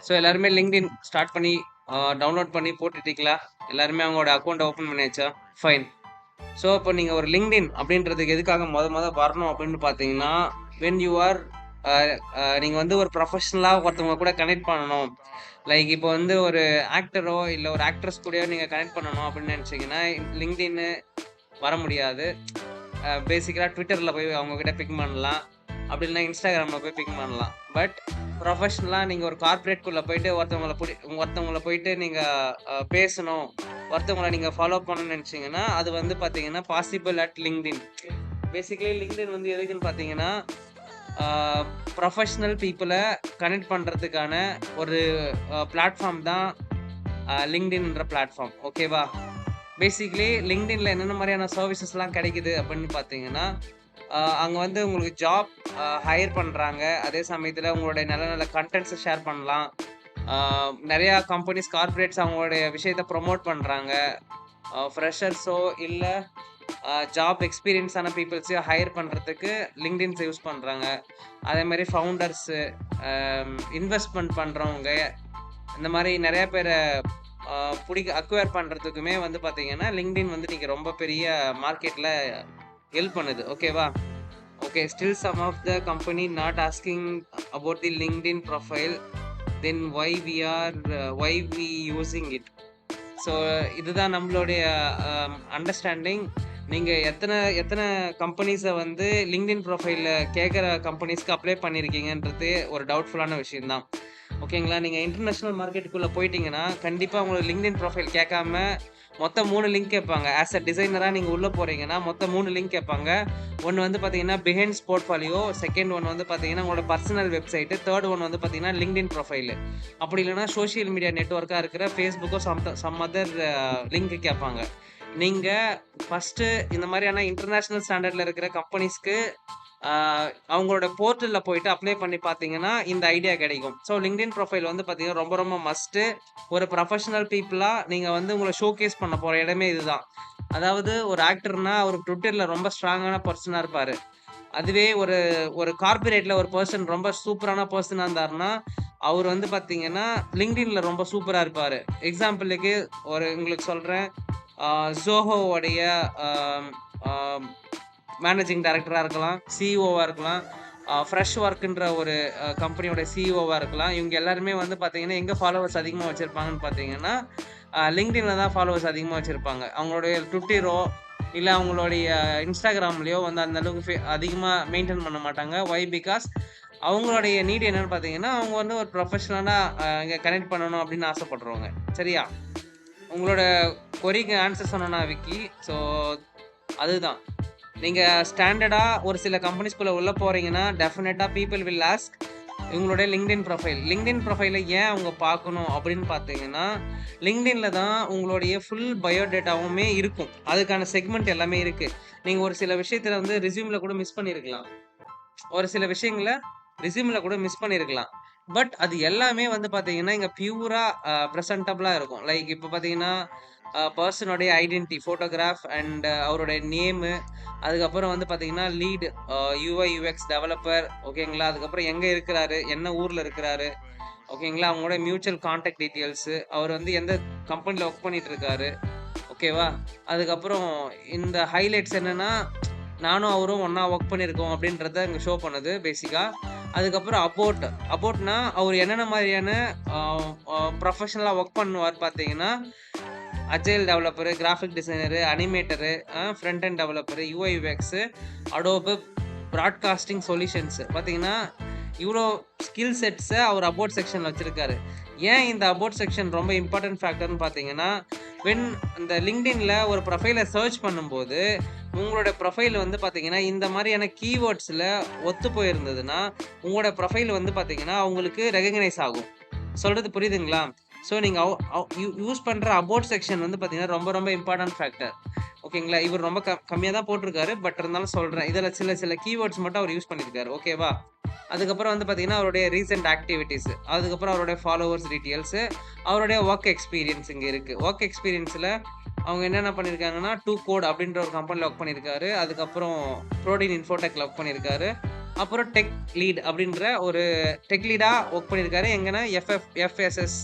So எல்லாருமே LinkedIn start பண்ணி download பண்ணி போட்டுட்டீங்களா? எல்லாருமே அவங்களோட அக்கௌண்ட் ஓப்பன் பண்ணியாச்சா? ஃபைன். ஸோ இப்போ நீங்கள் ஒரு லிங்க்டின் அப்படின்றதுக்கு எதுக்காக மொத வரணும் அப்படின்னு பார்த்தீங்கன்னா, வென் யூ ஆர் நீங்கள் வந்து ஒரு ப்ரொஃபஷனலாக ஒருத்தவங்க கூட கனெக்ட் பண்ணணும். லைக் இப்போ வந்து ஒரு ஆக்டரோ இல்லை ஒரு ஆக்ட்ரஸ் கூடயோ நீங்கள் கனெக்ட் பண்ணணும் அப்படின்னு நினச்சிங்கன்னா லிங்க்டின்னு வர முடியாது. பேசிக்கலாக ட்விட்டரில் போய் அவங்கக்கிட்ட பிக் பண்ணலாம், அப்படி இல்லைனா இன்ஸ்டாகிராமில் போய் பிக் பண்ணலாம். பட் ப்ரொஃபஷ்னலாக நீங்கள் ஒரு கார்ப்பரேட்குள்ளே போயிட்டு ஒருத்தவங்களை போயிட்டு நீங்கள் பேசணும், ஒருத்தவங்களை நீங்கள் ஃபாலோ பண்ணணும்னு நினச்சிங்கன்னா அது வந்து பார்த்தீங்கன்னா possible at LinkedIn. Basically LinkedIn வந்து எதுக்குன்னு பார்த்தீங்கன்னா ப்ரொஃபஷ்னல் பீப்புளை கனெக்ட் பண்ணுறதுக்கான ஒரு பிளாட்ஃபார்ம் தான் லிங்க்டின்ன்ற பிளாட்ஃபார்ம். ஓகேவா? பேசிக்கலி லிங்க்டின்ல என்னென்ன மாதிரியான சர்வீசஸ்லாம் கிடைக்குது அப்படின்னு பார்த்தீங்கன்னா, அங்கே வந்து உங்களுக்கு ஜாப் ஹையர் பண்ணுறாங்க. அதே சமயத்தில் உங்களுடைய நல்ல நல்ல கண்டென்ட்ஸை ஷேர் பண்ணலாம். நிறையா கம்பெனிஸ் கார்ப்பரேட்ஸ் அவங்களுடைய விஷயத்தை ப்ரொமோட் பண்ணுறாங்க. ஃப்ரெஷர்ஸோ இல்லை ஜாப் எக்ஸ்பீரியன்ஸான பீப்புள்ஸையும் ஹையர் பண்ணுறதுக்கு லிங்க்டின்ஸை யூஸ் பண்ணுறாங்க. அதேமாதிரி ஃபவுண்டர்ஸு, இன்வெஸ்ட்மெண்ட் பண்ணுறவங்க, இந்த மாதிரி நிறையா பேரை அக்வயர் பண்ணுறதுக்குமே வந்து பார்த்தீங்கன்னா லிங்க்டின் வந்து நீங்கள் ரொம்ப பெரிய மார்க்கெட்டில் ஹெல்ப் பண்ணுது. ஓகேவா? Okay, still some of the company not asking about the LinkedIn profile, then why we using it. So இதுதான் நம்மளுடைய அண்டர்ஸ்டாண்டிங். நீங்கள் எத்தனை கம்பெனிஸை வந்து லிங்க்டின் ப்ரொஃபைலில் கேட்குற கம்பெனிஸ்க்கு அப்ளை பண்ணியிருக்கீங்கன்றது ஒரு டவுட்ஃபுல்லான விஷயம்தான். ஓகேங்களா? நீங்கள் இன்டர்நேஷ்னல் மார்க்கெட்டுக்குள்ளே போயிட்டீங்கன்னா கண்டிப்பாக உங்களுக்கு லிங்க்டின் ப்ரொஃபைல் கேட்காம மொத்தம் 3 லிங்க் கேட்பாங்க. ஆஸ் அ டிசைனராக நீங்கள் உள்ளே போகிறீங்கன்னா மொத்தம் 3 லிங்க் கேட்பாங்க. ஒன்று வந்து பார்த்தீங்கன்னா பிஹைண்ட்ஸ் போர்ட்ஃபோலியோ, செகண்ட் ஒன் வந்து பார்த்தீங்கன்னா உங்களோட பர்சனல் வெப்சைட்டு, தேர்ட் ஒன் வந்து பார்த்தீங்கன்னா லிங்க்டின் ப்ரொஃபைலு. அப்படி இல்லைனா சோஷியல் மீடியா நெட்ஒர்க்காக இருக்கிற ஃபேஸ்புக்கோ சம் அதர் லிங்க் கேட்பாங்க. நீங்கள் ஃபஸ்ட்டு இந்த மாதிரியான இன்டர்நேஷ்னல் ஸ்டாண்டர்டில் இருக்கிற கம்பெனிஸ்க்கு அவங்களோட போர்ட்டலில் போயிட்டு அப்ளை பண்ணி பார்த்தீங்கன்னா இந்த ஐடியா கிடைக்கும். ஸோ லிங்க்டின் ப்ரொஃபைல் வந்து பார்த்தீங்கன்னா ரொம்ப ரொம்ப மஸ்ட்டு. ஒரு ப்ரொஃபஷனல் பீப்புளாக நீங்கள் வந்து உங்களை ஷோகேஸ் பண்ண போகிற இடமே இதுதான். அதாவது ஒரு ஆக்டர்னா அவர் ட்விட்டரில் ரொம்ப ஸ்ட்ராங்கான பர்சனாக இருப்பார். அதுவே ஒரு ஒரு கார்பரேட்டில் ஒரு பர்சன் ரொம்ப சூப்பரான பர்சனாக இருந்தாருன்னா அவர் வந்து பார்த்தீங்கன்னா லிங்க்டின்ல ரொம்ப சூப்பராக இருப்பார். எக்ஸாம்பிளுக்கு உங்களுக்கு சொல்கிறேன், ஜோஹோவுடைய மேனேஜிங் டைரக்டராக இருக்கலாம், சிஇஓவாக இருக்கலாம், ஃப்ரெஷ் ஒர்க்குன்ற ஒரு கம்பெனியோட சிஇஓவாக இருக்கலாம். இவங்க எல்லாருமே வந்து பார்த்தீங்கன்னா எங்கே ஃபாலோவர்ஸ் அதிகமாக வச்சுருப்பாங்கன்னு பார்த்தீங்கன்னா லிங்க்டின்ல தான் ஃபாலோவர்ஸ் அதிகமாக வச்சுருப்பாங்க. அவங்களுடைய ட்விட்டரோ இல்லை அவங்களுடைய இன்ஸ்டாகிராம்லேயோ வந்து அந்த அளவுக்கு அதிகமாக மெயின்டைன் பண்ண மாட்டாங்க. ஒய்? பிகாஸ் அவங்களுடைய நீட் என்னென்னு பார்த்தீங்கன்னா அவங்க வந்து ஒரு ப்ரொஃபஷனலாக இங்கே கனெக்ட் பண்ணணும் அப்படின்னு ஆசைப்படுறவங்க. சரியா? உங்களோட கொரிக்கு ஆன்சர் சொன்னா விக்கி. ஸோ அதுதான், நீங்கள் ஸ்டாண்டர்டாக ஒரு சில கம்பெனிஸ்குள்ளே உள்ளே போகிறீங்கன்னா டெஃபினட்டாக பீப்புள் வில் ஆஸ்க் இவங்களுடைய லிங்க்டின் ப்ரொஃபைலை ஏன் அவங்க பார்க்கணும் அப்படின்னு பார்த்தீங்கன்னா லிங்க்டின்ல தான் உங்களுடைய ஃபுல் பயோடேட்டாவுமே இருக்கும். அதுக்கான செக்மெண்ட் எல்லாமே இருக்குது. நீங்கள் ஒரு சில விஷயத்தில் வந்து ரிசியூமில் கூட மிஸ் பண்ணியிருக்கலாம். ஒரு சில விஷயங்களை ரிசியூமில் கூட மிஸ் பண்ணியிருக்கலாம். பட் அது எல்லாமே வந்து பார்த்தீங்கன்னா இங்கே பியூராக ப்ரெசன்டபுளாக இருக்கும். லைக் இப்போ பார்த்தீங்கன்னா பர்சனுடைய ஐடென்டிட்டி, ஃபோட்டோகிராஃப் அண்ட் அவருடைய நேமு, அதுக்கப்புறம் வந்து பார்த்தீங்கன்னா லீடு யூஐ யூஎக்ஸ் டெவலப்பர். ஓகேங்களா? அதுக்கப்புறம் எங்கே இருக்கிறாரு, என்ன ஊரில் இருக்கிறாரு, ஓகேங்களா? அவங்களோட மியூச்சுவல் கான்டாக்ட் டீட்டெயில்ஸு, அவர் வந்து எந்த கம்பெனியில் ஒர்க் பண்ணிட்டு இருக்காரு. ஓகேவா? அதுக்கப்புறம் இந்த ஹைலைட்ஸ் என்னென்னா நானும் அவரும் ஒன்றா ஒர்க் பண்ணியிருக்கோம் அப்படின்றத இங்கே ஷோ பண்ணுது பேசிக்காக. அதுக்கப்புறம் அபோட்னா அவர் என்னென்ன மாதிரியான ப்ரொஃபஷனலாக ஒர்க் பண்ணுவார் பார்த்தீங்கன்னா agile developer, graphic designer, animator, front end developer, UI UX, adobe broadcasting solutions. பார்த்தீங்கன்னா இவ்வளோ ஸ்கில் செட்ஸை அவர் அபோட் செக்ஷனில் வச்சுருக்காரு. ஏன் இந்த அபோட் செக்ஷன் ரொம்ப இம்பார்ட்டன்ட் ஃபேக்டர்னு பார்த்தீங்கன்னா இந்த லிங்க்டின்ல ஒரு ப்ரொஃபைலை சர்ச் பண்ணும்போது உங்களோட ப்ரொஃபைல் வந்து பார்த்தீங்கன்னா இந்த மாதிரியான கீவேர்ட்ஸில் ஒத்து போயிருந்ததுன்னா உங்களோட ப்ரொஃபைல் வந்து பார்த்தீங்கன்னா அவங்களுக்கு ரெகக்னைஸ் ஆகும். சொல்கிறது புரியுதுங்களா? ஸோ நீங்கள் யூஸ் பண்ணுற அபோட் செக்ஷன் வந்து பார்த்தீங்கன்னா ரொம்ப ரொம்ப இம்பார்ட்டன்ட் ஃபேக்டர். ஓகேங்களா? இவர் ரொம்ப கம்மியாக தான் போட்டிருக்காரு, பட் இருந்தாலும் சொல்கிறேன், இதில் சில கீவேர்ட்ஸ் மட்டும் அவர் யூஸ் பண்ணியிருக்காரு. ஓகேவா? அதுக்கப்புறம் வந்து பார்த்தீங்கன்னா அவருடைய ரீசெண்ட் ஆக்டிவிட்டீஸு, அதுக்கப்புறம் அவருடைய ஃபாலோவர்ஸ் டீட்டெயில்ஸு, அவருடைய ஒர்க் எக்ஸ்பீரியன்ஸ் இங்கே இருக்குது. ஒர்க் எக்ஸ்பீரியன்ஸில் அவங்க என்னென்ன பண்ணியிருக்காங்கன்னா 2 கோட் அப்படின்ற ஒரு கம்பெனியில் ஒர்க் பண்ணியிருக்காரு. அதுக்கப்புறம் ப்ரோடீன் இன்ஃபோடெக்கில் ஒர்க் பண்ணியிருக்காரு. அப்புறம் டெக் லீட் அப்படின்ற ஒரு டெக் லீடா ஒர்க் பண்ணியிருக்காரு. எங்கன்னா எஃப்எஸ்எஸ்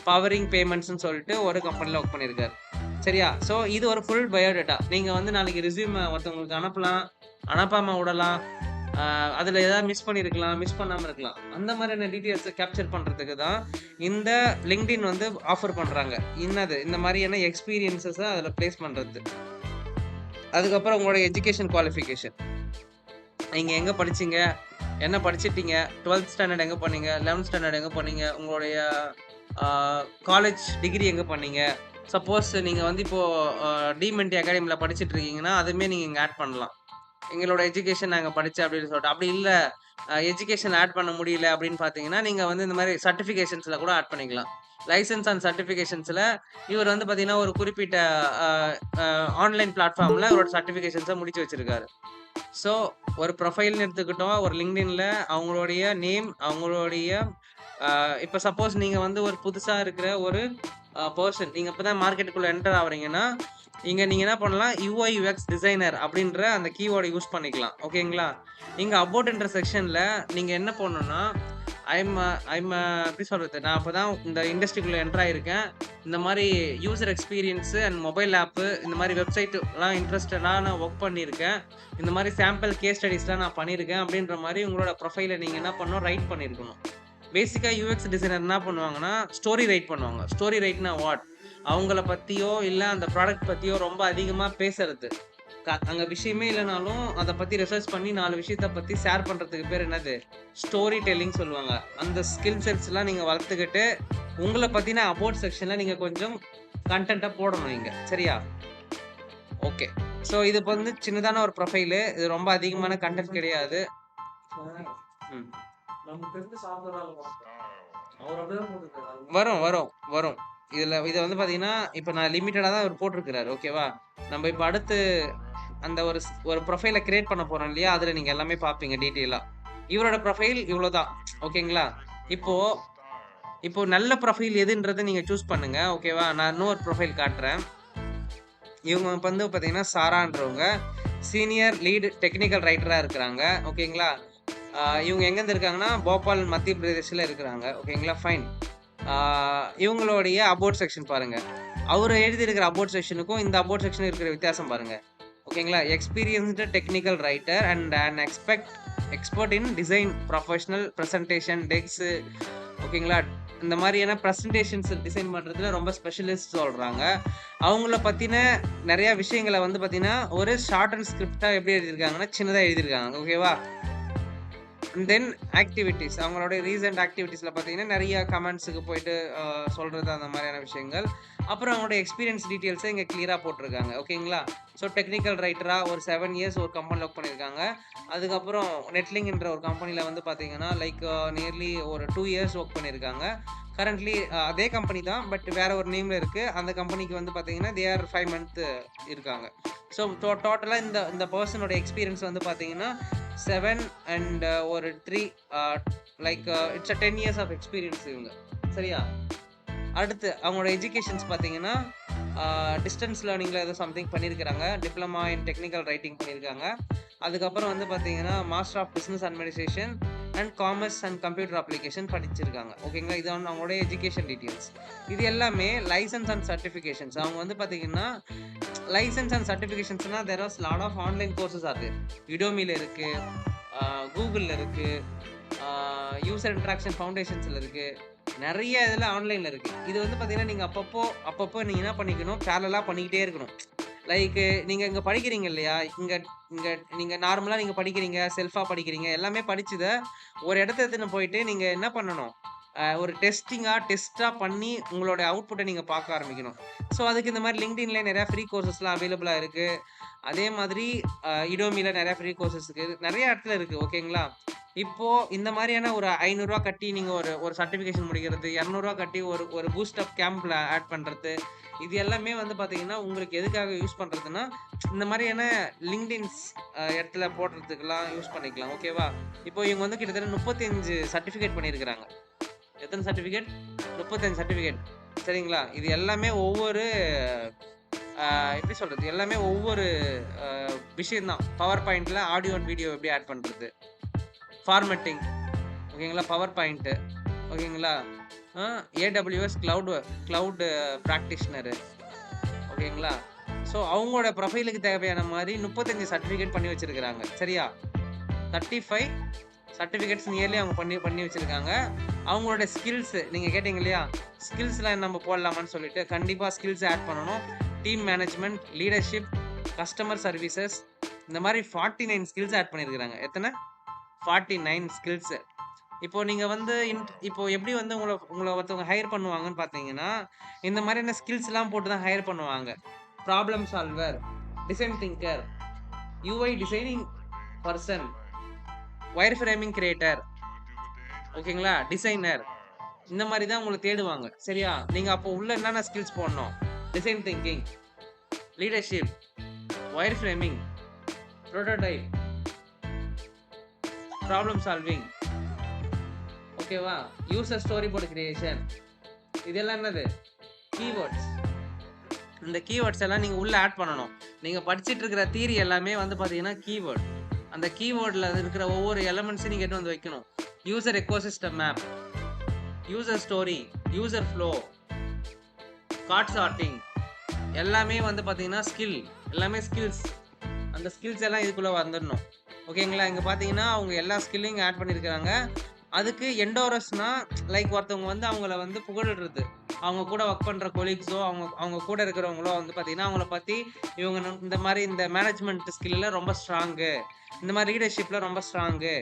பவரிங் பேமெண்ட்ஸ்ன்னு சொல்லிட்டு ஒரு கம்பெனில ஒர்க் பண்ணியிருக்காரு. சரியா? ஸோ இது ஒரு ஃபுல் பயோடேட்டா. நீங்க வந்து நாளைக்கு ரெஸ்யூம் ஒருத்தவங்களுக்கு அனுப்பலாம், அனுப்பாம விடலாம். அதுல ஏதாவது மிஸ் பண்ணியிருக்கலாம், மிஸ் பண்ணாம இருக்கலாம். அந்த மாதிரியான டீட்டெயில்ஸ கேப்சர் பண்றதுக்கு தான் இந்த LinkedIn வந்து ஆஃபர் பண்றாங்க. என்னது இந்த மாதிரியான எக்ஸ்பீரியன்ஸஸ அதுல பிளேஸ் பண்றது. அதுக்கப்புறம் உங்களோட எஜுகேஷன் குவாலிஃபிகேஷன். நீங்க எங்க படிச்சீங்க? என்ன படிச்சிட்டீங்க? 12th ஸ்டாண்டர்ட் எங்க பண்ணீங்க? 11th ஸ்டாண்டர்ட் எங்க பண்ணீங்க? உங்களுடைய காலேஜ் டிகிரி எங்க பண்ணீங்க? சப்போஸ் நீங்க வந்து இப்போ டிமென்டி அகாடமில படிச்சிட்டு இருக்கீங்கன்னா, அதுவுமே நீங்க இங்க ஆட் பண்ணலாம். எங்களோட எஜுகேஷன் நாங்க படிச்சேன் அப்படின்னு சொல்லிட்டு. அப்படி இல்ல எஜுகேஷன் ஆட் பண்ண முடியல அப்படின்னு பார்த்தீங்கன்னா, நீங்க வந்து இந்த மாரி சர்டிஃபிகேஷன்ஸ்ல கூட ஆட் பண்ணிக்கலாம். லைசென்ஸ் அண்ட் சர்டிஃபிகேஷன்ஸ்ல இவர் வந்து பார்த்தீங்கன்னா, ஒரு குறிப்பிட்ட அ அ ஆன்லைன் பிளாட்ஃபார்ம்ல அவரோட சர்டிஃபிகேஷன்ஸ முடிச்சு வச்சிருக்காரு. ஸோ ஒரு ப்ரொஃபைல்னு எடுத்துக்கிட்டோம். ஒரு LinkedInல அவங்களுடைய நேம், அவங்களுடைய இப்ப சப்போஸ் நீங்க வந்து ஒரு புதுசா இருக்கிற ஒரு பெர்சன். நீங்க இப்ப தான் மார்க்கெட்டுக்குள்ள என்டர் ஆவறீங்கன்னா, நீங்க என்ன பண்ணலாம்? UI, UX டிசைனர் அப்படின்ற அந்த கீவேர்ட யூஸ் பண்ணிக்கலாம். ஓகேங்களா? இங்க அபௌட்ன்ற செக்ஷன்ல நீங்க என்ன பண்ணணும்னா, ஐ அம் எப்படி சொல்றது? நான் அப்பதான் இந்த இண்டஸ்ட்ரிக்குள்ள என்டர் ஆயிருக்கேன். இந்த மாரி user experience and mobile app இந்த மாரி வெப்சைட்லாம் இன்ட்ரஸ்டடா நான் வொர்க் பண்ணியிருக்கேன். இந்த மாரி சாம்பிள் கேஸ் ஸ்டடீஸ்லாம் நான் பண்ணியிருக்கேன் அப்படின்ற மாரி உங்களோட ப்ரொஃபைல நீங்க என்ன பண்ணணும்? ரைட் பண்ணியிருக்கணும். பேசிக்கா யூஎக்ஸ் டிசைனர் என்ன பண்ணுவாங்கன்னா, ஸ்டோரி ரைட் பண்ணுவாங்க. ஸ்டோரி ரைட்னா வாட்? அவங்கள பத்தியோ, இல்ல அந்த ப்ராடக்ட் பத்தியோ ரொம்ப அதிகமா பேசுறது. அங்க விஷயமே இல்லனாலும், அத பத்தி ரிசர்ச் பண்ணி 4 விஷயத்த பத்தி ஷேர் பண்றதுக்கு பேர் என்னது? ஸ்டோரி டெல்லிங் சொல்லுவாங்க. அந்த ஸ்கில் செட்ஸ்லாம் நீங்க வளர்த்துக்கிட்டு, உங்கள பத்தின அபௌட் செக்ஷன்ல நீங்க கொஞ்சம் கன்டென்ட்ட போடணும் இங்க. சரியா? ஓகே. ஸோ இது இப்ப வந்து சின்னதான ஒரு ப்ரொஃபைலு. இது ரொம்ப அதிகமான கன்டென்ட் கிடையாது. ம். வரும். இத வந்து பார்த்தீங்கன்னா, இப்ப நான் லிமிட்டடா தான் அவரு போட்டிருக்கிறாரு. ஓகேவா? நம்ம இப்ப அடுத்து அந்த ஒரு ப்ரொஃபைல கிரியேட் பண்ண போறோம் இல்லையா? அதுல நீங்க எல்லாமே பார்ப்பீங்க டீட்டெயிலா. இவரோட ப்ரொஃபைல் இவ்வளோதான். ஓகேங்களா? இப்போ இப்போ நல்ல ப்ரொஃபைல் எதுன்றத நீங்க சூஸ் பண்ணுங்க. ஓகேவா? நான் இன்னொரு ப்ரொஃபைல் காட்டுறேன். இவங்க வந்து பார்த்தீங்கன்னா, சாரான்றவங்க சீனியர் லீட் டெக்னிக்கல் ரைட்டரா இருக்கிறாங்க. ஓகேங்களா? இவங்க எங்கேருந்து இருக்காங்கன்னா, போபால் மத்திய பிரதேஷ்ல இருக்கிறாங்க. ஓகேங்களா? ஃபைன். இவங்களுடைய அபௌட் செக்ஷன் பாருங்க. அவரு எழுதியிருக்கிற அபௌட் செக்ஷனுக்கும், இந்த அபௌட் செக்ஷனுக்கும் இருக்கிற வித்தியாசம் பாருங்க. ஓகேங்களா? Experienced technical writer and an expert in design, professional presentation, decks ஓகேங்களா? இந்த மாதிரியான பிரசன்டேஷன்ஸ் டிசைன் பண்றதுல ரொம்ப ஸ்பெஷலிஸ்ட் சொல்றாங்க. அவங்கள பத்தின நெறைய விஷயங்கள வந்து பார்த்தீங்கன்னா, ஒரு ஷார்ட் அண்ட் ஸ்கிரிப்ட்டா எப்படி எழுதியிருக்காங்கன்னா, சின்னதா எழுதியிருக்காங்க. ஓகேவா? தென் ஆக்டிவிட்டீஸ் அவங்களோட ரீசென்ட் ஆக்டிவிட்டீஸ்ல பார்த்தீங்கன்னா, நெறைய கமெண்ட்ஸுக்கு போயிட்டு சொல்றது அந்த மாதிரியான விஷயங்கள். அப்புறம் அவங்களோட எக்ஸ்பீரியன்ஸ் டீட்டெயில்ஸ இங்க கிளியரா போட்டிருக்காங்க. ஓகேங்களா? ஸோ டெக்னிக்கல் ரைட்டரா ஒரு 7 இயர்ஸ் ஒரு கம்பெனில ஒர்க் பண்ணியிருக்காங்க. அதுக்கப்புறம் நெட்லிங்க்ன்ற ஒரு கம்பெனில வந்து பார்த்தீங்கன்னா, லைக் நியர்லி ஒரு 2 இயர்ஸ் ஒர்க் பண்ணியிருக்காங்க. கரண்ட்லி அதே கம்பெனி தான். பட் வேற ஒரு நேம்ல இருக்கு. அந்த கம்பெனிக்கு வந்து பார்த்தீங்கன்னா, தே ஆர் 5 மந்த் இருக்காங்க. ஸோ டோட்டலா இந்த இந்த பெர்சனோட எக்ஸ்பீரியன்ஸ் வந்து பார்த்தீங்கன்னா, 7 அண்ட் ஒரு 3 like it's 10 years of experience இவங்க. சரியா? அடுத்து அவங்களோட எஜுகேஷன்ஸ் பார்த்தீங்கன்னா, டிஸ்டன்ஸ் லேர்னிங்ல ஏதோ சம்திங் பண்ணியிருக்கிறாங்க. டிப்ளமா இன் டெக்னிக்கல் ரைட்டிங் பண்ணியிருக்காங்க. அதுக்கப்புறம் வந்து பார்த்தீங்கன்னா, master of business administration and commerce and computer application படிச்சிருக்காங்க. ஓகேங்களா? இது வந்து அவங்களுடைய எஜுகேஷன் டீட்டெயில்ஸ். இது எல்லாமே லைசென்ஸ் அண்ட் சர்டிஃபிகேஷன்ஸ். அவங்க வந்து பார்த்தீங்கன்னா, லைசென்ஸ் அண்ட் சர்டிஃபிகேஷன்ஸ்னா there are lot of online courses are there. யுடோமில இருக்கு, கூகுள்ல இருக்கு, யூசர் இன்டராக்ஷன் ஃபவுண்டேஷன்ஸ்ல இருக்கு. நெறைய இதுல ஆன்லைன்ல இருக்கு. இது வந்து பார்த்தீங்கன்னா, நீங்க அப்பப்போ நீங்க என்ன பண்ணிக்கணும், பேரலலா பண்ணிக்கிட்டே இருக்கணும். லைக் நீங்க இங்க படிக்கிறீங்க இல்லையா? இங்க இங்க நீங்க நார்மலா நீங்க படிக்கிறீங்க, செல்ஃபா படிக்கிறீங்க. எல்லாமே படிச்சத ஒரு இடத்த எடுத்துன்னு போயிட்டு நீங்க என்ன பண்ணணும்? ஒரு டெஸ்ட்டா பண்ணி உங்களோட அவுட்புட்ட நீங்க பார்க்க ஆரம்பிக்கணும். ஸோ அதுக்கு இந்த மாரி LinkedInல நெறைய ஃப்ரீ கோர்சஸ்லாம் அவைலபிளா இருக்கு. அதே மாதிரி Udemyல நெறைய ஃப்ரீ கோர்சஸ் இருக்கு. நெறைய இடத்துல இருக்கு. ஓகேங்களா? இப்போ இந்த மாரியான ஒரு ரூ. 500 கட்டி நீங்க ஒரு ஒரு சர்டிஃபிகேஷன் முடிக்கிறது, ரூ. 200 கட்டி ஒரு ஒரு பூஸ்ட் அப் கேம்ப்ல ஆட் பண்றது, இது எல்லாமே வந்து பார்த்தீங்கன்னா, உங்களுக்கு எதுக்காக யூஸ் பண்றதுன்னா, இந்த மாரியான லிங்க்டின்ஸ் இடத்துல போடுறதுக்கெல்லாம் யூஸ் பண்ணிக்கலாம். ஓகேவா? இப்போ இவங்க வந்து கிட்டத்தட்ட 35 சர்டிஃபிகேட் பண்ணியிருக்கிறாங்க. எத்தன சர்டிஃபிகேட்? 35 சர்டிஃபிகேட். சரிங்களா? இது எல்லாமே ஒவ்வொரு எப்படி சொல்றது? எல்லாமே ஒவ்வொரு அ விஷயம் தான். பவர் பாயிண்ட்ல ஆடியோ அண்ட் வீடியோ எப்படி ஆட் பண்றது? ஃபார்மேட்டிங், ஓகேங்களா, பவர் பாயிண்ட், ஓகேங்களா, ஏடபிள்யூஎஸ் கிளவுட் பிராக்டிஷனரு, ஓகேங்களா. ஸோ அவங்களோட ப்ரொஃபைலுக்கு தேவையான மாதிரி 35 சர்டிஃபிகேட் பண்ணி வச்சிருக்கிறாங்க. சரியா, 35 சர்டிஃபிகேட்ஸ் நியர்லி அவங்க பண்ணி வச்சிருக்காங்க. அவங்களோட ஸ்கில்ஸ் நீங்க கேட்டீங்க இல்லையா, ஸ்கில்ஸ்லாம் நம்ம போடலாமான்னு சொல்லிட்டு, கண்டிப்பா ஸ்கில்ஸ் ஆட் பண்ணணும். Team management, leadership, customer services, இந்த மாதிரி 49 ஸ்கில்ஸ் ஆட் பண்ணியிருக்கிறாங்க. எத்தனை? 49 ஸ்கில்ஸ். இப்போ நீங்க வந்து இப்போ எப்படி வந்து உங்களை ஒருத்தவங்க ஹையர் பண்ணுவாங்கன்னு பார்த்தீங்கன்னா, இந்த மாதிரியான ஸ்கில்ஸ்லாம் போட்டு தான் ஹையர் பண்ணுவாங்க. Problem solver, design thinker, UI designing person, wire framing creator, ஓகேங்களா, டிசைனர், இந்த மாதிரி தான் உங்களை தேடுவாங்க. சரியா, நீங்க அப்போ உள்ள என்னென்ன ஸ்கில்ஸ் போடணும்? Design thinking, leadership, wire framing, prototype, problem solving, ஓகேவா, யூசர் ஸ்டோரி போர்டு கிரியேஷன், இதெல்லாம் என்னது? கீவேர்ட்ஸ். இந்த கீவேர்ட்ஸ் எல்லாம் நீங்க உள்ள ஆட் பண்ணணும். நீங்க படிச்சிட்டு இருக்கிற தியரி எல்லாமே வந்து பாத்தீங்கன்னா கீவேர்ட். அந்த கீவேர்ட்ல இருக்கிற ஒவ்வொரு எலிமெண்ட்ஸையும் நீங்க எடுத்து வந்து வைக்கணும். User ecosystem map, user story, user flow, card sorting, எல்லாமே வந்து பாத்தீங்கன்னா ஸ்கில், எல்லாமே ஸ்கில்ஸ். அந்த ஸ்கில்ஸ் எல்லாம் இதுக்குள்ள வந்துடணும். ஓகேங்களா, இங்க பாத்தீங்கன்னா அவங்க எல்லா ஸ்கில்லையும் ஆட் பண்ணிருக்காங்க. அதுக்கு எண்டோரஸ்னா லைக் ஒருத்தவங்க வந்து அவங்கள வந்து புகழ்றது, அவங்க கூட ஒர்க் பண்ற கொலீக்ஸோ அவங்க கூட இருக்கிறவங்களோ வந்து பாத்தீங்கன்னா அவங்கள பத்தி இவங்க இந்த மாதிரி இந்த மேனேஜ்மெண்ட் ஸ்கில்ல ரொம்ப ஸ்ட்ராங்கு, இந்த மாதிரி லீடர்ஷிப்ல ரொம்ப ஸ்ட்ராங்கு,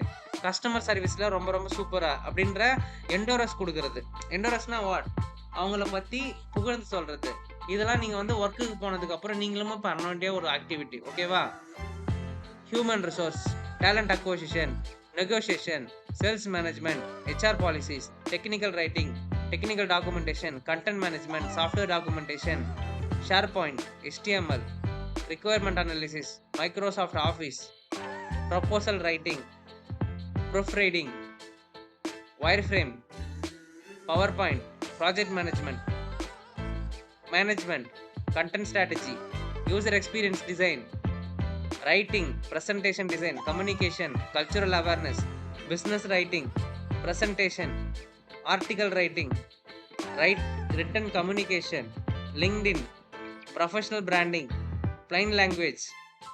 கஸ்டமர் சர்வீஸ்ல ரொம்ப ரொம்ப சூப்பரா அப்படின்ற எண்டோரஸ் கொடுக்கறது. எண்டோரஸ்னா வாட்? அவங்கள பத்தி புகழ்ந்து சொல்றது. இதெல்லாம் நீங்க வந்து ஒர்க்குக்கு போனதுக்கு அப்புறம் நீங்களும் பண்ண வேண்டிய ஒரு ஆக்டிவிட்டி. ஓகேவா. Human resource, talent acquisition, negotiation, sales management, HR policies, technical writing, technical documentation, content management, software documentation, SharePoint, HTML, requirement analysis, Microsoft Office, proposal writing, proofreading, wireframe, PowerPoint, project management, content strategy, user experience design, writing, presentation design, communication, cultural awareness, business writing, presentation, article writing, written communication, LinkedIn, professional branding, plain language,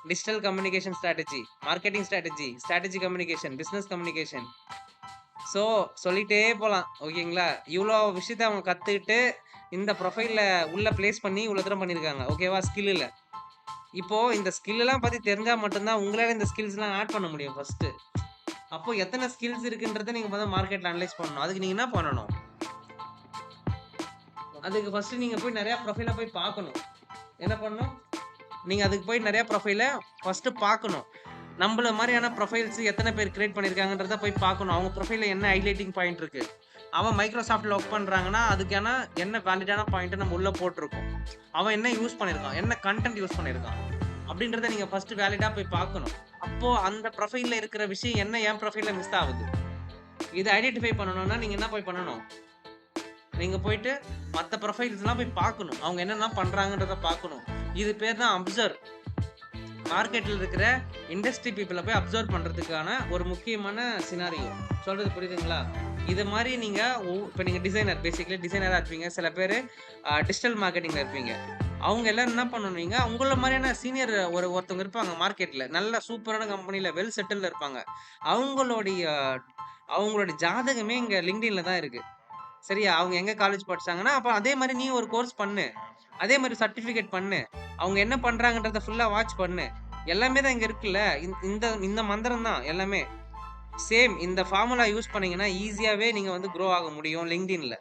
digital communication strategy, marketing strategy, strategy communication, business communication. So சொல்லிட்டே போகலாம். ஓகேங்களா, இவ்வளோ விஷயத்த அவங்க கற்றுக்கிட்டு இந்த ப்ரொஃபைலில் உள்ள place பண்ணி இவ்வளோ தூரம் பண்ணியிருக்காங்க. ஓகேவா, ஸ்கில்லில். இப்போ இந்த ஸ்கில் எல்லாம் பத்தி தெரிஞ்சா மட்டும்தான் உங்களால இந்த ஸ்கில்ஸ் எல்லாம் ஆட் பண்ண முடியும் ஃபர்ஸ்ட். அப்போ எத்தனை ஸ்கில்ஸ் இருக்குன்றதை நீங்க வந்து மார்க்கெட்ல அனலைஸ் பண்ணணும். அதுக்கு நீங்க என்ன பண்ணணும்? அதுக்கு ஃபர்ஸ்ட் நீங்க போய் நிறைய ப்ரொஃபைல போய் பார்க்கணும். என்ன பண்ணணும்? நீங்க அதுக்கு போய் நிறைய ப்ரொஃபைல ஃபர்ஸ்ட் பார்க்கணும். நம்மள மாதிரியான ப்ரொஃபைல்ஸ் எத்தனை பேர் கிரியேட் பண்ணிருக்காங்கன்றத போய் பார்க்கணும். அவங்க ப்ரொஃபைல என்ன ஹைலைட்டிங் பாயிண்ட் இருக்கு. அவன் மைக்ரோசாஃப்ட்ல ஒர்க் பண்றாங்கன்னா அதுக்கான என்ன வேலிடான பாயிண்ட் நம்ம உள்ள போட்டிருக்கோம். அவன் என்ன யூஸ் பண்ணிருக்கான், என்ன கண்டென்ட் யூஸ் பண்ணிருக்கான் அப்படின்றத நீங்க ஃபர்ஸ்ட் வேலிடா போய் பார்க்கணும். அப்போ அந்த ப்ரொஃபைல்ல இருக்கிற விஷயம் என்ன என் ப்ரொஃபைல்ல மிஸ் ஆகுது, இதை ஐடென்டிஃபை பண்ணணும்னா நீங்க என்ன போய் பண்ணணும்? நீங்க போயிட்டு மற்ற ப்ரொஃபைல்ஸ் எல்லாம் போய் பார்க்கணும். அவங்க என்னென்ன பண்றாங்கன்றத பார்க்கணும். இது பேர் தான் அப்சர்வ். மார்க்கெட்டில் இருக்கிற இண்டஸ்ட்ரி பீப்புளை போய் அப்சர்வ் பண்றதுக்கான ஒரு முக்கியமான சினாரியோ. சொல்றது புரியுதுங்களா? இது மாதிரி நீங்க இப்போ நீங்க டிசைனர், பேசிக்கலி டிசைனரா இருப்பீங்க. சில பேர் டிஜிட்டல் மார்க்கெட்டிங்ல இருப்பீங்க. அவங்க எல்லாம் என்ன பண்ணணுங்க, உங்கள மாதிரியான சீனியர் ஒருத்தவங்க இருப்பாங்க மார்க்கெட்ல, நல்ல சூப்பரான கம்பெனில வெல் செட்டில்ல இருப்பாங்க. அவங்களோட ஜாதகமே இங்க லிங்க்டின்ல தான் இருக்கு. சரியா, அவங்க எங்க காலேஜ் படிச்சாங்கன்னா அப்ப அதே மாதிரி நீ ஒரு கோர்ஸ் பண்ணு, அதே மாதிரி சர்டிபிகேட் பண்ணு, அவங்க என்ன பண்றாங்கன்றத ஃபுல்லா வாட்ச் பண்ணு. எல்லாமே தான் இங்க இருக்குல்ல. இந்த மந்திரம் தான் எல்லாமே சேம். இந்த ஃபார்முலா யூஸ் பண்ணீங்கன்னா ஈஸியாவே நீங்க வந்து க்ரோ ஆக முடியும் லிங்க்டின்ல.